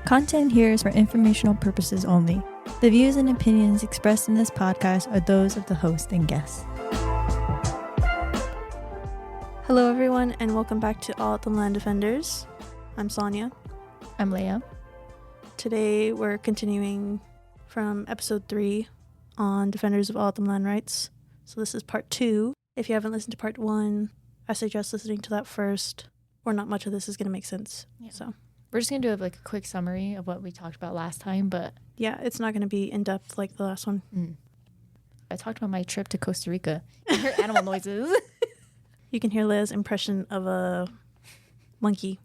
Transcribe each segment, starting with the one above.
Content here is for informational purposes only. The views and opinions expressed in this podcast are those of the host and guests. Hello everyone, and welcome back to All at the Land Defenders. I'm Sonia. I'm Leia. Today we're continuing from episode 3 on Defenders of All at the Land Rights. So this is part 2. If you haven't listened to part 1, I suggest listening to that first, or not much of this is going to make sense. Yeah. So we're just going to do a quick summary of what we talked about last time, but yeah, it's not going to be in-depth like the last one. I talked about my trip to Costa Rica. You hear animal noises. You can hear Leia's impression of a monkey.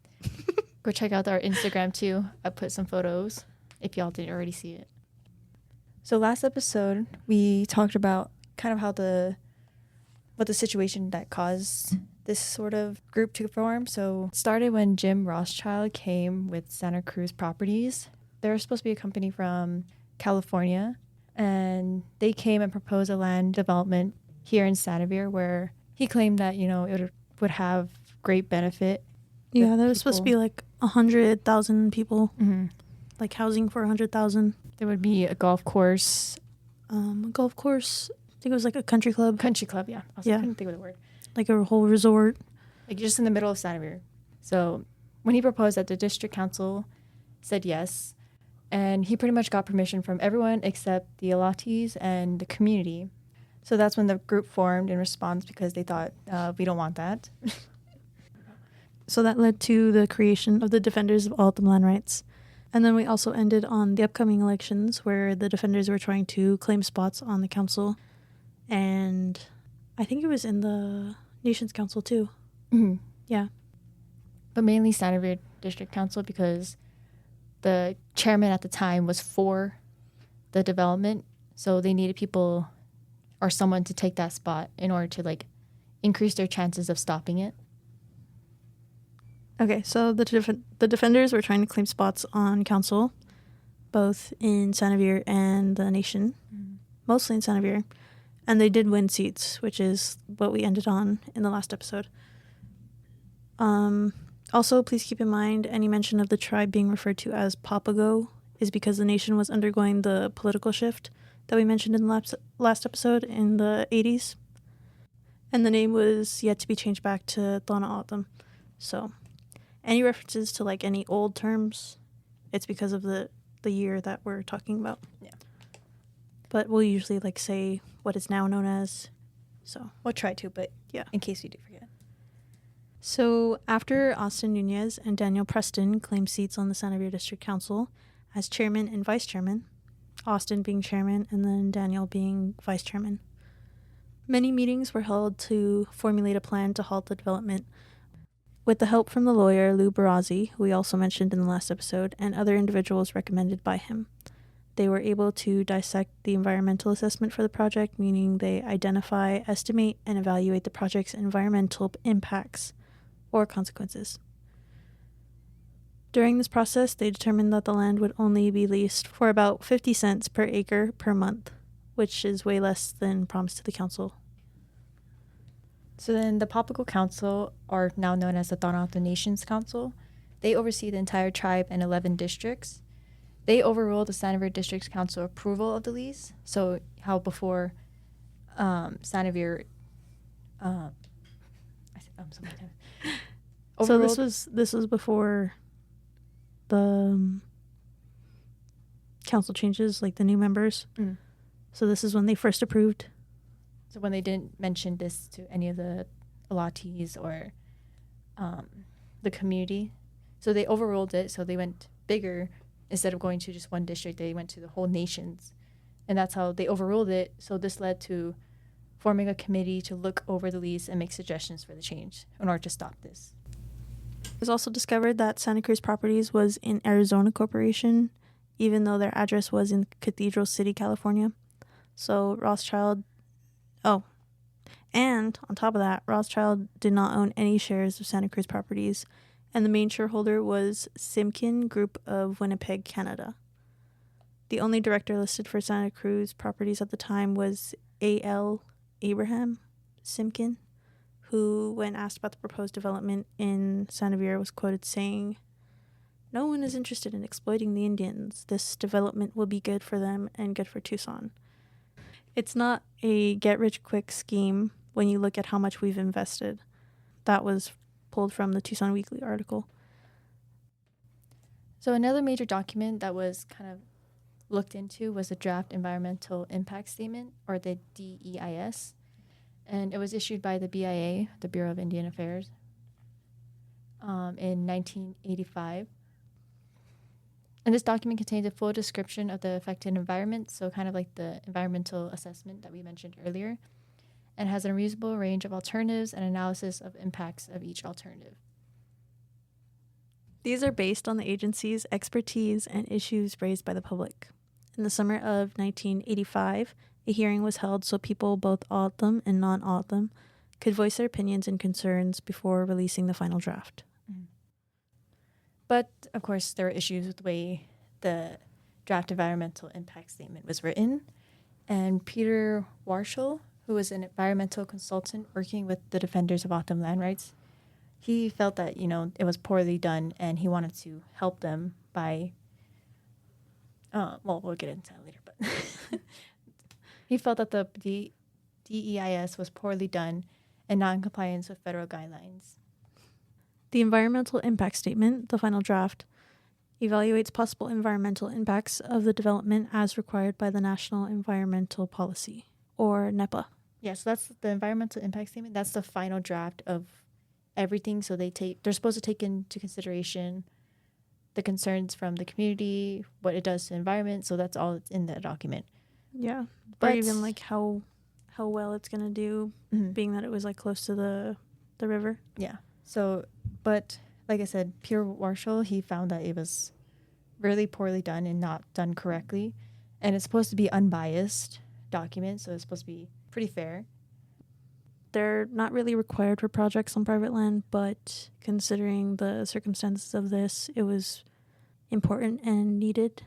Go check out our Instagram too. I put some photos if y'all didn't already see it. So last episode, we talked about kind of what the situation that caused this sort of group to form. So it started when Jim Rothschild came with Santa Cruz Properties. They were supposed to be a company from California, and they came and proposed a land development here in Sanavir where he claimed that, it would have great benefit. Yeah, there was supposed to be like 100,000 people, like housing for 100,000. There would be a golf course. A golf course. I think it was like a country club. Country club, yeah. I couldn't think of the word. Like a whole resort. Like just in the middle of Sanavir. So when he proposed that, the district council said yes. And he pretty much got permission from everyone except the Alatis and the community. So that's when the group formed in response because they thought, we don't want that. So that led to the creation of the Defenders of All at the Land Rights. And then we also ended on the upcoming elections where the Defenders were trying to claim spots on the council. And I think it was in the Nations Council too. Mm-hmm. Yeah. But mainly Sanavir District Council because the chairman at the time was for the development. So they needed people or someone to take that spot in order to increase their chances of stopping it. Okay, so the Defenders were trying to claim spots on council, both in Sanavir and the nation, mostly in Sanavir. And they did win seats, which is what we ended on in the last episode. Also, please keep in mind any mention of the tribe being referred to as Papago is because the nation was undergoing the political shift that we mentioned in the last episode in the 80s. And the name was yet to be changed back to Thana Autumn. So any references to any old terms, it's because of the year that we're talking about. Yeah. But we'll usually say what is now known as. So we'll try to, but yeah, in case we do forget. So after Austin Nunez and Daniel Preston claimed seats on the Sanavir District Council as chairman and vice chairman, Austin being chairman and then Daniel being vice chairman, many meetings were held to formulate a plan to halt the development. With the help from the lawyer Lou Barazzi, who we also mentioned in the last episode, and other individuals recommended by him, they were able to dissect the environmental assessment for the project, meaning they identify, estimate, and evaluate the project's environmental impacts or consequences. During this process, they determined that the land would only be leased for about 50 cents per acre per month, which is way less than promised to the council. So then the Papago Council, or now known as the Thana Nations Council, they oversee the entire tribe and 11 districts. They overruled the Sanavir District Council approval of the lease. So how before Sanavir, so this was before the council changes, the new members. So this is when they first approved. So when they didn't mention this to any of the Alatis or the community, so they overruled it. So they went bigger. Instead of going to just one district, they went to the whole nations. And that's how they overruled it. So this led to forming a committee to look over the lease and make suggestions for the change in order to stop this. It was also discovered that Santa Cruz Properties was in Arizona Corporation, even though their address was in Cathedral City, California. So Rothschild... Oh, and on top of that, Rothschild did not own any shares of Santa Cruz Properties, and the main shareholder was Simkin Group of Winnipeg, Canada. The only director listed for Santa Cruz Properties at the time was A.L. Abraham Simkin, who, when asked about the proposed development in Sanavir, was quoted saying, No one is interested in exploiting the Indians. This development will be good for them and good for Tucson. It's not a get-rich-quick scheme when you look at how much we've invested. That was pulled from the Tucson Weekly article. So another major document that was kind of looked into was the Draft Environmental Impact Statement, or the DEIS. And it was issued by the BIA, the Bureau of Indian Affairs, in 1985. And this document contains a full description of the affected environment, so kind of like the environmental assessment that we mentioned earlier, and has a reasonable range of alternatives and analysis of impacts of each alternative. These are based on the agency's expertise and issues raised by the public. In the summer of 1985, a hearing was held so people, both O'odham and non-O'odham, could voice their opinions and concerns before releasing the final draft. But, of course, there were issues with the way the draft environmental impact statement was written. And Peter Warshall, who was an environmental consultant working with the defenders of O'odham land rights, he felt that, it was poorly done, and he wanted to help them by, we'll get into that later, but he felt that the DEIS was poorly done and not in compliance with federal guidelines. The environmental impact statement, the final draft, evaluates possible environmental impacts of the development as required by the National Environmental Policy, or NEPA. Yeah, so that's the environmental impact statement. That's the final draft of everything. So they're supposed to take into consideration the concerns from the community, what it does to the environment. So that's all that's in the document. Yeah, But or even like how well it's gonna do, being that it was like close to the river. Yeah. So, but like I said, Peter Warshall, he found that it was really poorly done and not done correctly, and it's supposed to be unbiased document, so it's supposed to be pretty fair. They're not really required for projects on private land, but considering the circumstances of this, it was important and needed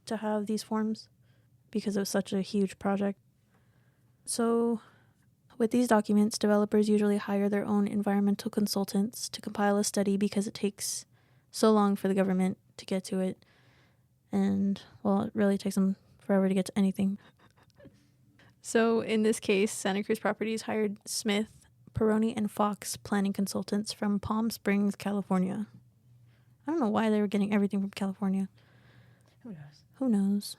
to have these forms because it was such a huge project. So with these documents, developers usually hire their own environmental consultants to compile a study because it takes so long for the government to get to it. And, well, it really takes them forever to get to anything. So in this case, Santa Cruz Properties hired Smith, Peroni, and Fox planning consultants from Palm Springs, California. I don't know why they were getting everything from California. Who knows?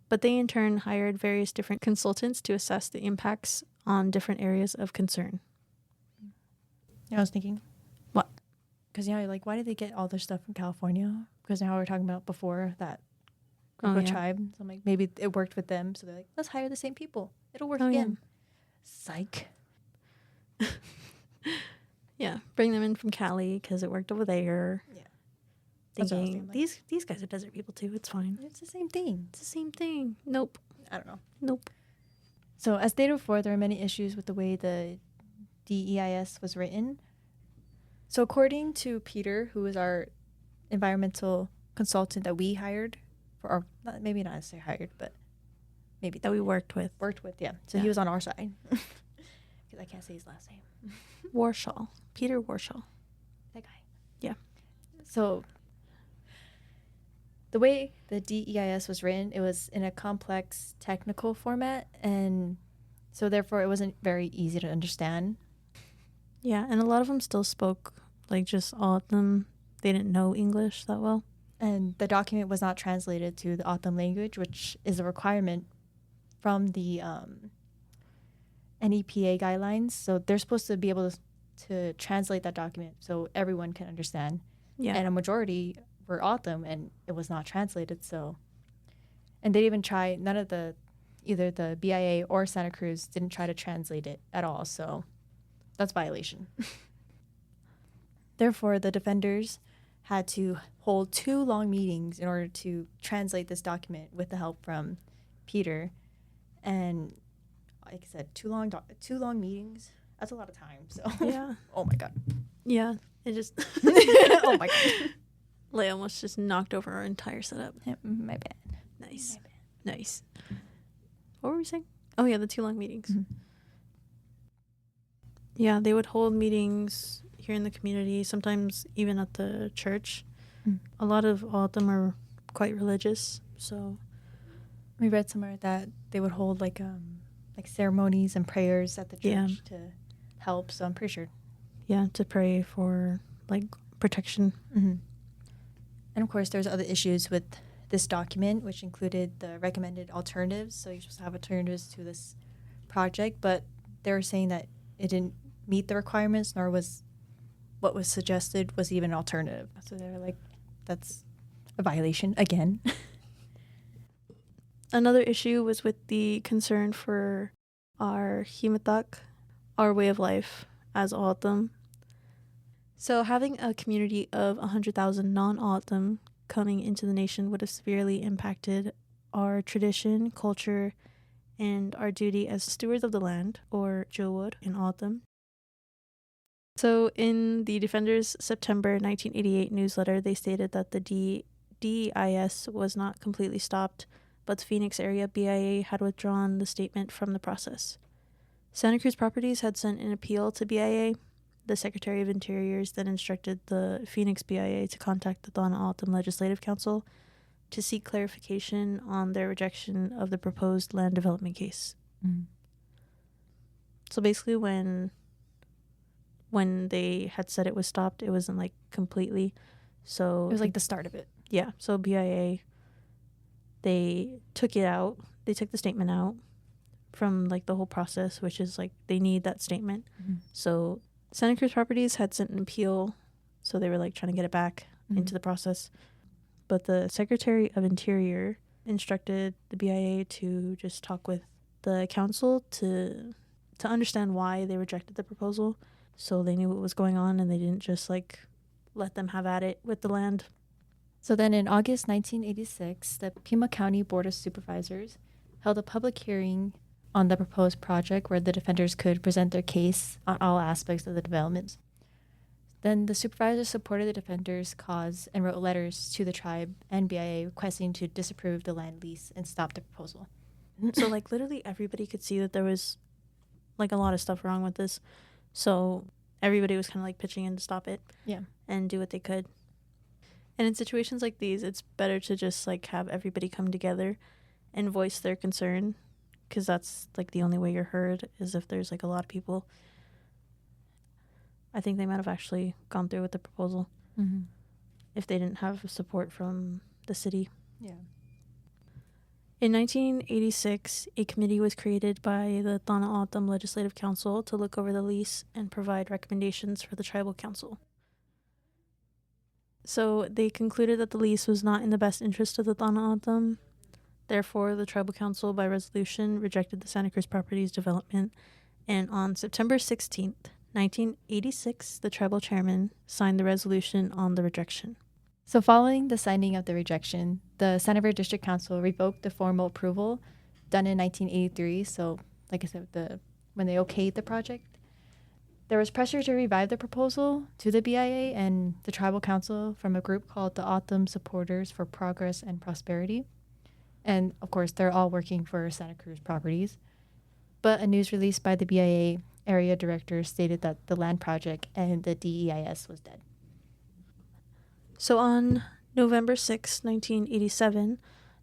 But they in turn hired various different consultants to assess the impacts on different areas of concern. I was thinking, what? Because why did they get all their stuff from California? Because now we were talking about before that group of tribe. So I'm like, maybe it worked with them. So they're like, let's hire the same people. It'll work again. Yeah. Psych. Yeah, bring them in from Cali because it worked over there. Yeah. Thinking, these guys are desert people too. It's fine. It's the same thing. It's the same thing. Nope. I don't know. Nope. So as stated before, there are many issues with the way the DEIS was written. So according to Peter, who is our environmental consultant that we hired, maybe not necessarily hired, but maybe that we worked with. Yeah. So he was on our side. Because I can't say his last name. Warshall. Peter Warshall. That guy. Yeah. So the way the DEIS was written, it was in a complex technical format, and so therefore it wasn't very easy to understand. Yeah, and a lot of them still spoke, just all of them, they didn't know English that well. And the document was not translated to the O'odham language, which is a requirement from the NEPA guidelines. So they're supposed to be able to translate that document so everyone can understand. Yeah. And a majority were O'odham, and it was not translated. So, and they didn't even try. Either the BIA or Santa Cruz didn't try to translate it at all. So, that's violation. Therefore, the defenders had to hold 2 long meetings in order to translate this document with the help from Peter. And like I said, 2 long meetings. That's a lot of time. So yeah. Oh my god. Yeah. It just. Oh my god. Leia almost just knocked over our entire setup. Yeah, my bad. Nice. Nice. What were we saying? Oh, yeah, the 2 long meetings. Mm-hmm. Yeah, they would hold meetings here in the community, sometimes even at the church. A lot of all of them are quite religious, so We read somewhere that they would hold like ceremonies and prayers at the church to help. So I'm pretty sure. Yeah, to pray for like protection. Mm-hmm. And of course, there's other issues with this document, which included the recommended alternatives. So you're supposed to have alternatives to this project, but they were saying that it didn't meet the requirements, nor was what was suggested was even an alternative. So they were like, that's a violation again. Another issue was with the concern for our himatak, our way of life as O'odham. So having a community of 100,000 non-O'odham coming into the nation would have severely impacted our tradition, culture, and our duty as stewards of the land, or Jowod in O'odham. So in the Defender's September 1988 newsletter, they stated that the DEIS was not completely stopped, but the Phoenix area BIA had withdrawn the statement from the process. Santa Cruz Properties had sent an appeal to BIA. The Secretary of Interiors then instructed the Phoenix BIA to contact the Donna O'odham Legislative Council to seek clarification on their rejection of the proposed land development case. Mm-hmm. So basically when they had said it was stopped, it wasn't like completely. So It was like the start of it. Yeah, so BIA, they took it out. They took the statement out from like the whole process, which is like they need that statement. Mm-hmm. So Santa Cruz Properties had sent an appeal, so they were like trying to get it back into the process. But the Secretary of Interior instructed the BIA to just talk with the council to understand why they rejected the proposal, so they knew what was going on and they didn't just like let them have at it with the land. So then in August 1986, the Pima County Board of Supervisors held a public hearing on the proposed project where the defenders could present their case on all aspects of the development. Then the supervisors supported the defenders' cause and wrote letters to the tribe and BIA requesting to disapprove the land lease and stop the proposal. So like literally everybody could see that there was like a lot of stuff wrong with this. So everybody was kind of like pitching in to stop it. Yeah. And do what they could. And in situations like these, it's better to just like have everybody come together and voice their concern, because that's like the only way you're heard is if there's like a lot of people. I think they might have actually gone through with the proposal if they didn't have support from the city. Yeah. In 1986, a committee was created by the Donna O'odham Legislative Council to look over the lease and provide recommendations for the tribal council. So they concluded that the lease was not in the best interest of the Donna O'odham. Therefore, the tribal council, by resolution, rejected the Santa Cruz Properties development, and on September 16th, 1986, the tribal chairman signed the resolution on the rejection. So following the signing of the rejection, the Santa Fe District Council revoked the formal approval done in 1983. So, like I said, when they okayed the project, there was pressure to revive the proposal to the BIA and the tribal council from a group called the O'odham Supporters for Progress and Prosperity. And of course, they're all working for Santa Cruz Properties. But a news release by the BIA area director stated that the land project and the DEIS was dead. So on November 6, 1987,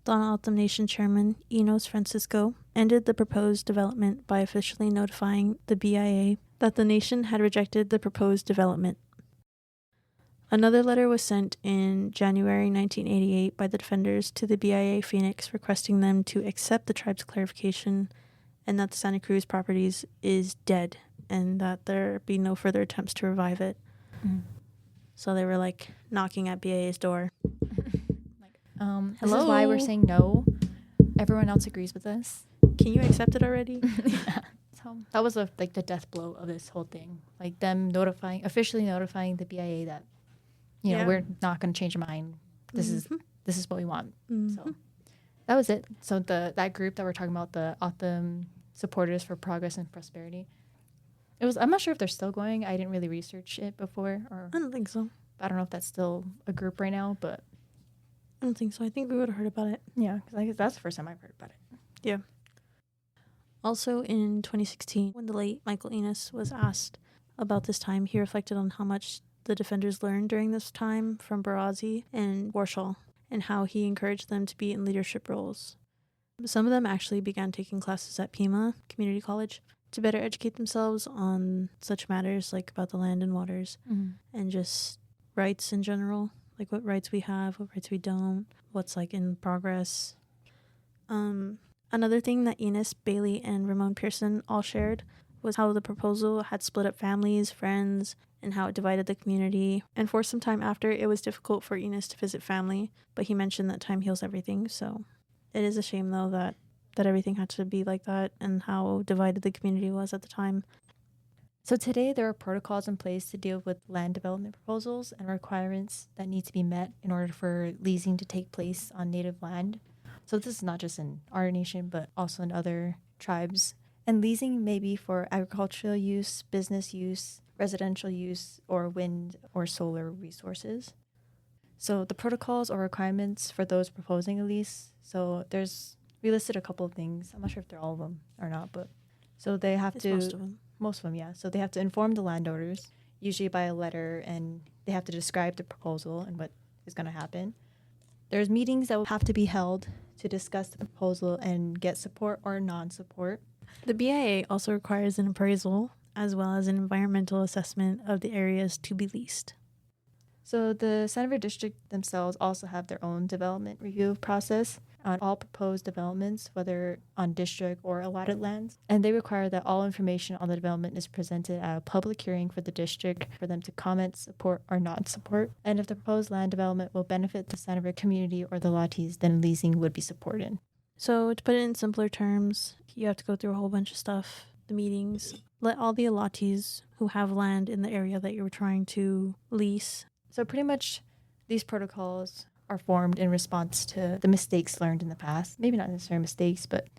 Donna O'odham Nation Chairman Enos Francisco ended the proposed development by officially notifying the BIA that the nation had rejected the proposed development. Another letter was sent in January 1988 by the defenders to the BIA Phoenix requesting them to accept the tribe's clarification and that the Santa Cruz Properties is dead and that there be no further attempts to revive it. So they were like knocking at BIA's door. This is why we're saying no. Everyone else agrees with us. Can you accept it already? Yeah. So that was the death blow of this whole thing. Like them officially notifying the BIA that, we're not going to change our mind. This is what we want. So that was it. So that group that we're talking about, the O'odham Supporters for Progress and Prosperity, I'm not sure if they're still going. I didn't really research it before. I don't think so. I don't know if that's still a group right now, but I don't think so. I think we would have heard about it. Yeah, because I guess that's the first time I've heard about it. Yeah. Also in 2016, when the late Michael Enos was asked about this time, he reflected on how much the defenders learned during this time from Barazi and Warshall, and how he encouraged them to be in leadership roles. Some of them actually began taking classes at Pima Community College to better educate themselves on such matters like about the land and waters and just rights in general, like what rights we have, what rights we don't, what's like in progress. Another thing that Enos, Bailey, and Ramon Pearson all shared was how the proposal had split up families, friends, and how it divided the community. And for some time after, it was difficult for Enos to visit family, but he mentioned that time heals everything. So it is a shame, though, that everything had to be like that and how divided the community was at the time. So today there are protocols in place to deal with land development proposals and requirements that need to be met in order for leasing to take place on native land. So this is not just in our nation, but also in other tribes. And leasing may be for agricultural use, business use, residential use, or wind or solar resources. So the protocols or requirements for those proposing a lease. So we listed a couple of things. I'm not sure if they're all of them or not, but so they have to. Most of them. Most of them, yeah. So they have to inform the landowners, usually by a letter, and they have to describe the proposal and what is going to happen. There's meetings that will have to be held to discuss the proposal and get support or non-support. The BIA also requires an appraisal as well as an environmental assessment of the areas to be leased. So the Santa Fe District themselves also have their own development review process on all proposed developments, whether on district or allotted lands. And they require that all information on the development is presented at a public hearing for the district for them to comment, support, or not support. And if the proposed land development will benefit the Santa Fe community or the Latis, then leasing would be supported. So to put it in simpler terms, you have to go through a whole bunch of stuff, the meetings, let all the allottees who have land in the area that you're trying to lease. So pretty much these protocols are formed in response to the mistakes learned in the past. Maybe not necessarily mistakes, but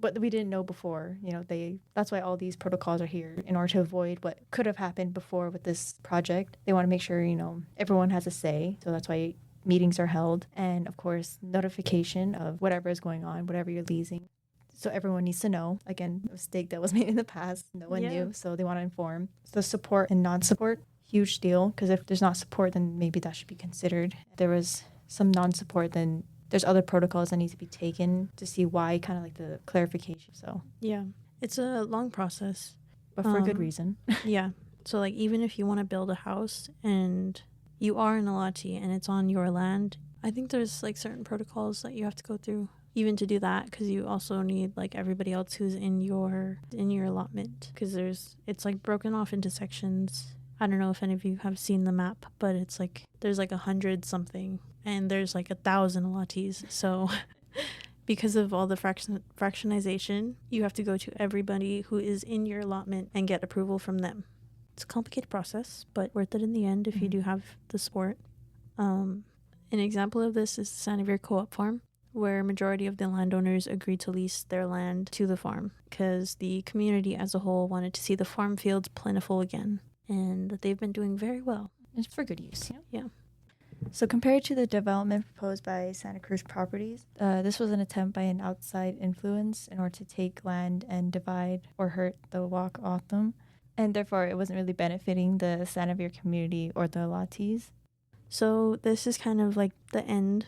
what we didn't know before. That's why all these protocols are here, in order to avoid what could have happened before with this project. They want to make sure, everyone has a say. So that's why meetings are held. And of course, notification of whatever is going on, whatever you're leasing. So everyone needs to know. Again, a mistake that was made in the past. No one knew. So they want to inform. So support and non-support, huge deal. Because if there's not support, then maybe that should be considered. If there was some non-support, then there's other protocols that need to be taken to see why, kind of like the clarification. So yeah, it's a long process, but for a good reason. Yeah. So like, even if you want to build a house and you are an allottee and it's on your land, I think there's like certain protocols that you have to go through even to do that, because you also need like everybody else who's in your allotment, because it's like broken off into sections. I don't know if any of you have seen the map, but it's like there's like 100 something and there's like 1,000 allottees. So because of all the fractionization, you have to go to everybody who is in your allotment and get approval from them. It's a complicated process, but worth it in the end if you do have the support. An example of this is the Santa Fe Co-op farm, where majority of the landowners agreed to lease their land to the farm because the community as a whole wanted to see the farm fields plentiful again. And they've been doing very well. It's for good use. Yeah. So compared to the development proposed by Santa Cruz Properties, this was an attempt by an outside influence in order to take land and divide or hurt the walk off them. And therefore, it wasn't really benefiting the Santa Fe community or the Latis. So this is kind of like the end.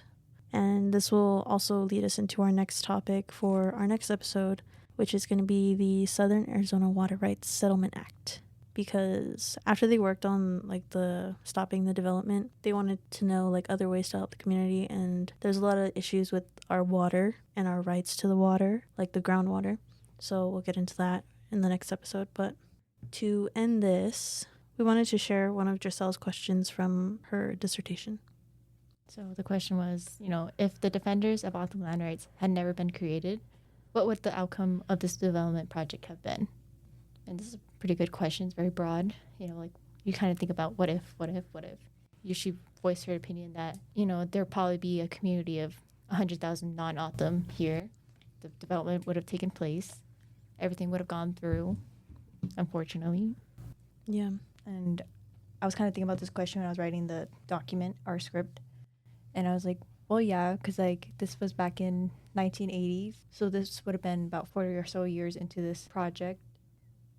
And this will also lead us into our next topic for our next episode, which is going to be the Southern Arizona Water Rights Settlement Act. Because after they worked on like the stopping the development, they wanted to know like other ways to help the community, and there's a lot of issues with our water and our rights to the water, like the groundwater. So we'll get into that in the next episode. But to end this, we wanted to share one of Giselle's questions from her dissertation. So the question was, if the defenders of Autumn land rights had never been created, what would the outcome of this development project have been? And this is a pretty good question. It's very broad. Like you kind of think about what if. You should voice your opinion that, there'd probably be a community of 100,000 non-Autumn here. The development would have taken place. Everything would have gone through, unfortunately. Yeah. And I was kind of thinking about this question when I was writing the document, our script. And I was like, well, yeah, because like this was back in 1980s. So this would have been about 40 or so years into this project.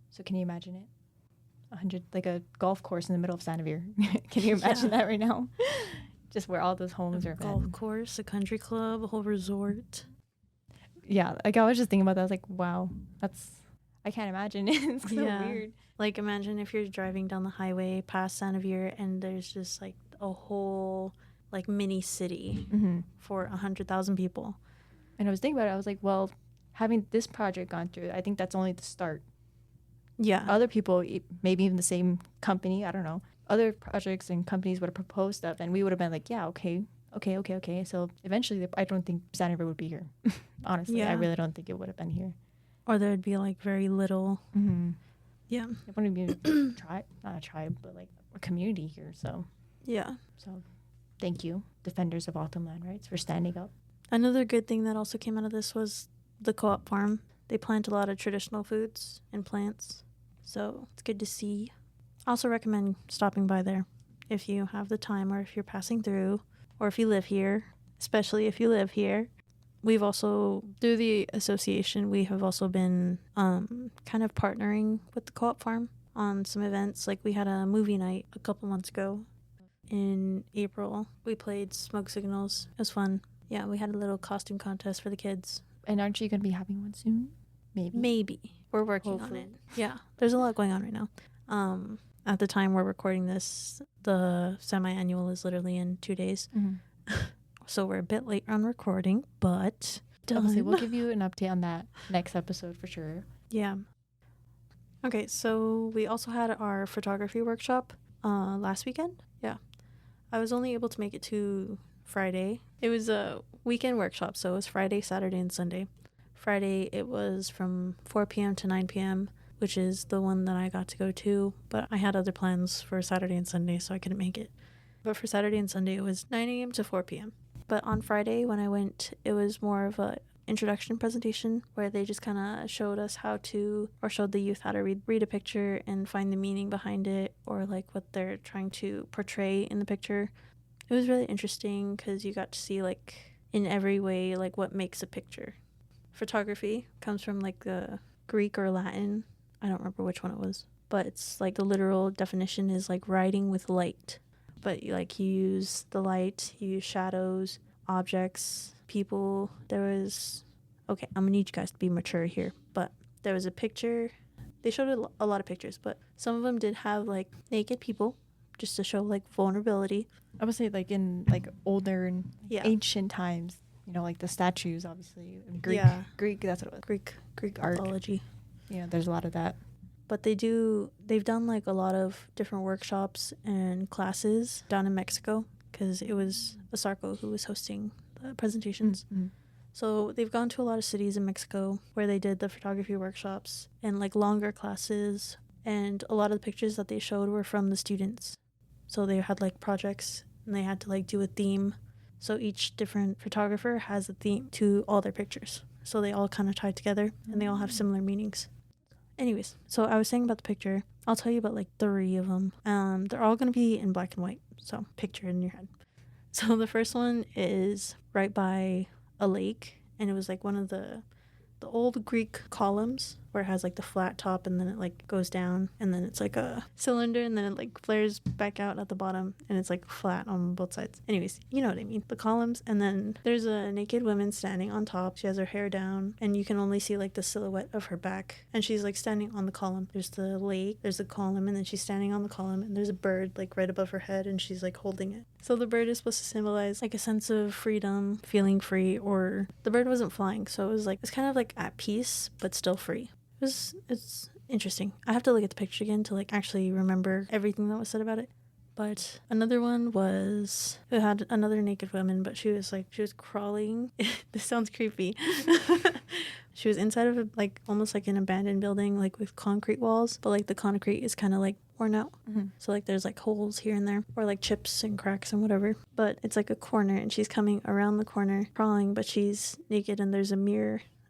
So can you imagine it? like a golf course in the middle of Sanavir. Can you imagine that right now? Just where all those homes are. Golf course, a country club, a whole resort. Yeah, like I was just thinking about that. I was like, wow, I can't imagine. It's so weird. Like imagine if you're driving down the highway past Sanavir and there's just like a whole like mini city for 100,000 people. And I was thinking about it. I was like, well, having this project gone through, I think that's only the start. Yeah. Other people, maybe even the same company, I don't know, other projects and companies would have proposed stuff and we would have been like, yeah, okay. So eventually, I don't think Sanavir would be here. Honestly, I really don't think it would have been here. Or there'd be like very little. Yeah. It wouldn't be not a tribe, but like a community here. So yeah. So thank you, defenders of autumn land rights, for standing up. Another good thing that also came out of this was the co-op farm. They plant a lot of traditional foods and plants. So it's good to see. I also recommend stopping by there if you have the time or if you're passing through or if you live here, especially if you live here. We've also, through the association, we have also been kind of partnering with the co-op farm on some events. Like we had a movie night a couple months ago in April. We played Smoke Signals. It was fun. Yeah, we had a little costume contest for the kids. And aren't you going to be having one soon? Maybe. We're working on it. Yeah, there's a lot going on right now. At the time we're recording this, the semi-annual is literally in 2 days. So we're a bit late on recording, but obviously we'll give you an update on that next episode for sure. Yeah. Okay, so we also had our photography workshop last weekend. Yeah. I was only able to make it to Friday. It was a weekend workshop, so it was Friday, Saturday, and Sunday. Friday, it was from 4 p.m. to 9 p.m., which is the one that I got to go to, but I had other plans for Saturday and Sunday, so I couldn't make it. But for Saturday and Sunday, it was 9 a.m. to 4 p.m. But on Friday, when I went, it was more of a introduction presentation where they just kind of showed us showed the youth how to read a picture and find the meaning behind it, or like what they're trying to portray in the picture. It was really interesting because you got to see like in every way like what makes a picture. Photography comes from like the Greek or Latin. I don't remember which one it was, but it's like the literal definition is like writing with light. But like you use the light, you use shadows, objects, people. I'm gonna need you guys to be mature here, but there was a picture. They showed a lot of pictures, but some of them did have like naked people just to show like vulnerability. I would say like in like older and ancient times, you know, like the statues, obviously. And Greek, that's what it was. Greek art. Mythology. Yeah, there's a lot of that. But they've done like a lot of different workshops and classes down in Mexico because it was Asarco who was hosting the presentations. Mm-hmm. So they've gone to a lot of cities in Mexico where they did the photography workshops and like longer classes, and a lot of the pictures that they showed were from the students. So they had like projects and they had to like do a theme. So each different photographer has a theme to all their pictures. So they all kind of tie together and they all have similar meanings. Anyways, so I was saying about the picture. I'll tell you about like 3 of them. They're all going to be in black and white. So picture it in your head. So the first one is right by a lake, and it was like one of the old Greek columns where it has like the flat top and then it like goes down and then it's like a cylinder and then it like flares back out at the bottom and it's like flat on both sides. Anyways, you know what I mean. The columns, and then there's a naked woman standing on top. She has her hair down and you can only see like the silhouette of her back, and she's like standing on the column. There's the lake, there's the column, and then she's standing on the column, and there's a bird like right above her head and she's like holding it. So the bird is supposed to symbolize like a sense of freedom, feeling free, or the bird wasn't flying, so it was like it's kind of like at peace but still free. It's interesting. I have to look at the picture again to like actually remember everything that was said about it. But another one was, it had another naked woman, but she was crawling. This sounds creepy. She was inside of almost like an abandoned building, like with concrete walls, but like the concrete is kind of like worn out. Mm-hmm. So like there's like holes here and there, or like chips and cracks and whatever. But it's like a corner, and she's coming around the corner crawling, but she's naked, and there's a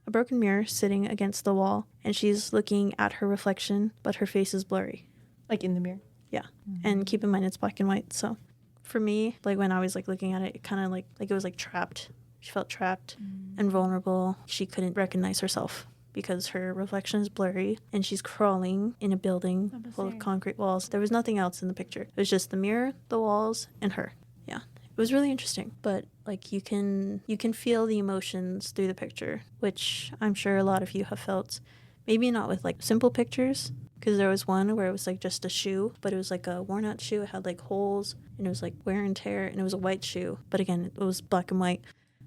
broken mirror sitting against the wall, and she's looking at her reflection, but her face is blurry. Like in the mirror? Yeah. Mm-hmm. And keep in mind it's black and white. So for me, like when I was like looking at it, it kind of like it was like trapped. She felt trapped and vulnerable. She couldn't recognize herself. because her reflection is blurry and she's crawling in a building full of concrete walls. There was nothing else in the picture. It was just the mirror, the walls, and her. Yeah. It was really interesting, but like you can feel the emotions through the picture, which I'm sure a lot of you have felt. Maybe not with like simple pictures, because there was one where it was like just a shoe, but it was like a worn out shoe. It had like holes and it was like wear and tear, and it was a white shoe, but again, it was black and white.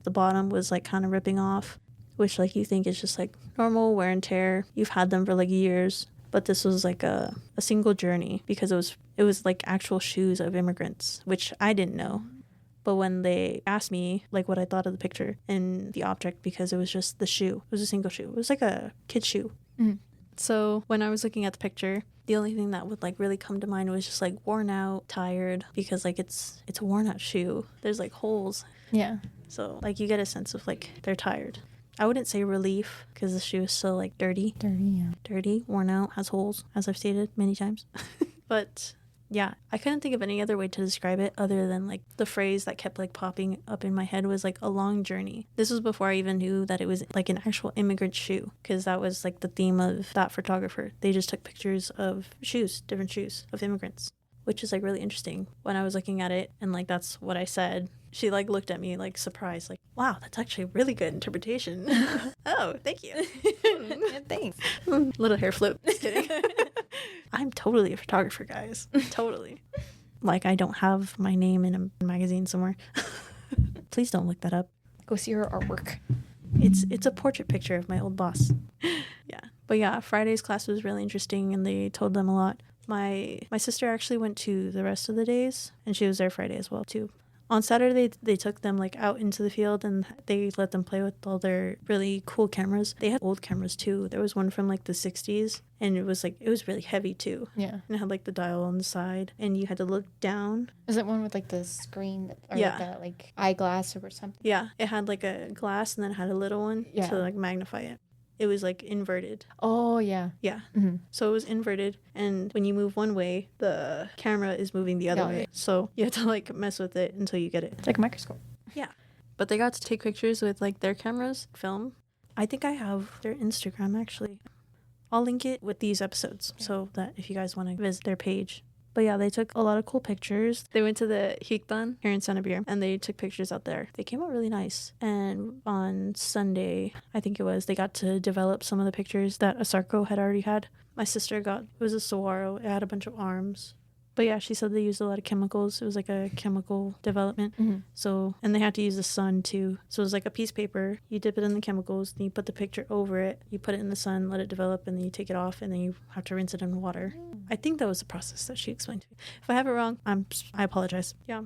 The bottom was like kind of ripping off, which like you think is just like normal wear and tear. You've had them for like years, but this was like a single journey, because it was like actual shoes of immigrants, which I didn't know. But when they asked me like what I thought of the picture and the object, because it was just the shoe, it was a single shoe. It was like a kid's shoe. Mm. So when I was looking at the picture, the only thing that would like really come to mind was just like worn out, tired, because like it's a worn out shoe. There's like holes. Yeah. So like you get a sense of like they're tired. I wouldn't say relief, because the shoe is still like dirty. Dirty, worn out, has holes, as I've stated many times. But yeah, I couldn't think of any other way to describe it other than like the phrase that kept like popping up in my head was like a long journey. This was before I even knew that it was like an actual immigrant shoe, because that was like the theme of that photographer. They just took pictures of shoes, different shoes of immigrants, which is like really interesting. When I was looking at it and like that's what I said, she like looked at me like surprised, like, wow, that's actually a really good interpretation. Oh, thank you. Thanks. Little hair flip. Just kidding. I'm totally a photographer, guys. Totally. Like, I don't have my name in a magazine somewhere. Please don't look that up. Go see her artwork. It's a portrait picture of my old boss. Yeah. But yeah, Friday's class was really interesting, and they told them a lot. My sister actually went to the rest of the days, and she was there Friday as well, too. On Saturday, they took them like out into the field and they let them play with all their really cool cameras. They had old cameras too. There was one from like the 60s, and it was really heavy too. Yeah. And it had like the dial on the side, and you had to look down. Is it one with like the screen or yeah. like the like eyeglass or something? Yeah. It had like a glass and then it had a little one to like magnify it. It was like inverted. Oh, yeah. Yeah. Mm-hmm. So it was inverted, and when you move one way, the camera is moving the other way. So you have to like mess with it until you get it. It's like a microscope. Yeah. But they got to take pictures with like their cameras, film. I think I have their Instagram actually. I'll link it with these episodes so that if you guys want to visit their page. But yeah, they took a lot of cool pictures. They went to the Hikdan here in Sanabir, and they took pictures out there. They came out really nice. And on Sunday, I think it was, they got to develop some of the pictures that Asarko had already had. My sister it was a saguaro. It had a bunch of arms. But yeah, she said they used a lot of chemicals. It was like a chemical development. Mm-hmm. So, and they had to use the sun too. So it was like a piece of paper. You dip it in the chemicals, then you put the picture over it. You put it in the sun, let it develop, and then you take it off, and then you have to rinse it in water. I think that was the process that she explained to me. If I have it wrong, I apologize. Yeah,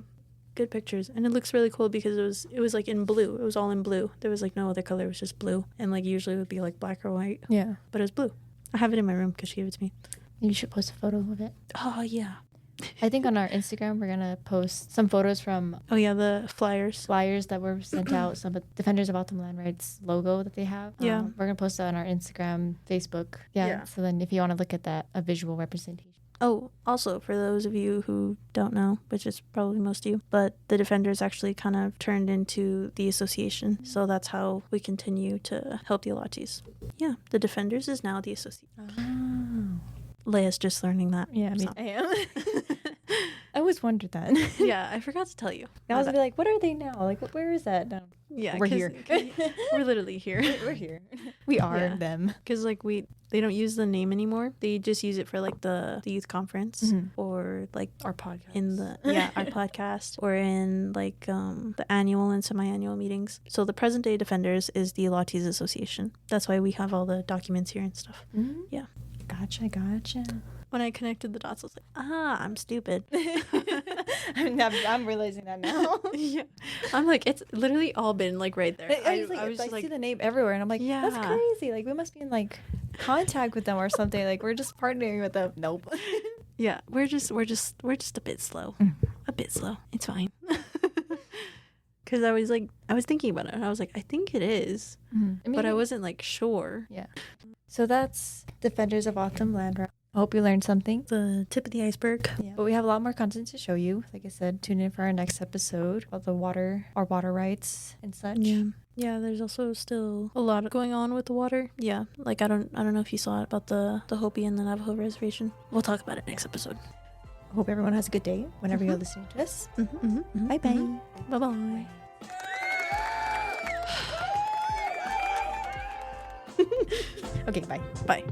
good pictures. And it looks really cool because it was like in blue. It was all in blue. There was like no other color. It was just blue. And like usually it would be like black or white. Yeah. But it was blue. I have it in my room because she gave it to me. You should post a photo of it. Oh, yeah. I think on our Instagram, we're going to post some photos from... Oh, yeah, the flyers. Flyers that were sent out. Some of Defenders of Autumn Land Rights logo that they have. Yeah. We're going to post that on our Instagram, Facebook. Yeah. So then if you want to look at that, a visual representation. Oh, also, for those of you who don't know, which is probably most of you, but the Defenders actually kind of turned into the association. So that's how we continue to help the Alatis. Yeah, the Defenders is now the association. Oh. Leia's just learning that. Yeah, I am. I always wondered that. Yeah, I forgot to tell you. I was like, what are they now? Like, where is that now? Yeah, we're here. We're literally here. We're here. We are them. Because like they don't use the name anymore. They just use it for like the youth conference or like our podcast our podcast, or in like the annual and semi-annual meetings. So the present day Defenders is the Alatis Association. That's why we have all the documents here and stuff. Mm-hmm. Yeah. Gotcha. When I connected the dots, I was like, I'm stupid. I'm realizing that now. Yeah. I'm like, it's literally all been like right there. I was like, see the name everywhere, and I'm like, yeah, that's crazy. Like, we must be in like contact with them or something. Like, we're just partnering with them. Nope. Yeah, we're just a bit slow. A bit slow. It's fine. Because I was thinking about it, and I was like, I think it is, but I wasn't like sure. Yeah. So that's Defenders of Autumn Land Rights. I hope you learned something. The tip of the iceberg. Yeah. But we have a lot more content to show you. Like I said, tune in for our next episode about the water, our water rights and such. Yeah, there's also still a lot going on with the water. Yeah, like I don't know if you saw it about the Hopi and the Navajo reservation. We'll talk about it next episode. I hope everyone has a good day whenever you're listening to us. Bye-bye. Bye-bye. Okay, bye. Bye.